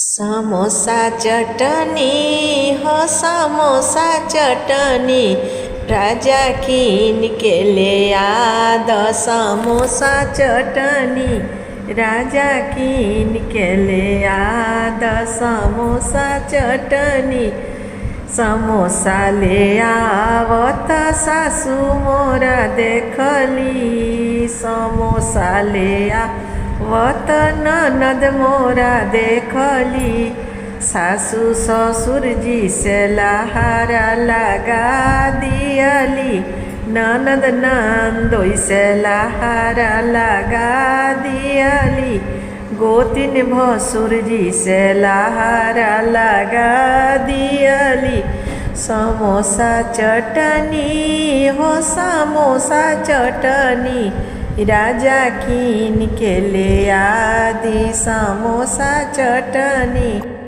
समोसा चटनी हो समोसा चटनी राजा कीन के ले आद समोसा चटनी राजा कीन के ले आद समोसा चटनी समोसा ले आवत सासू मोरा देखली समोसा ले आवत ननद मोरा देखली सासू ससुर जी से लहारा लगा दियली ननद नंदोई से लहारा लगा दियली गोतिन भसुर जी से लहारा लगा दियली समोसा चटनी हो समोसा चटनी राजा कीन के ले आदि समोसा चटनी।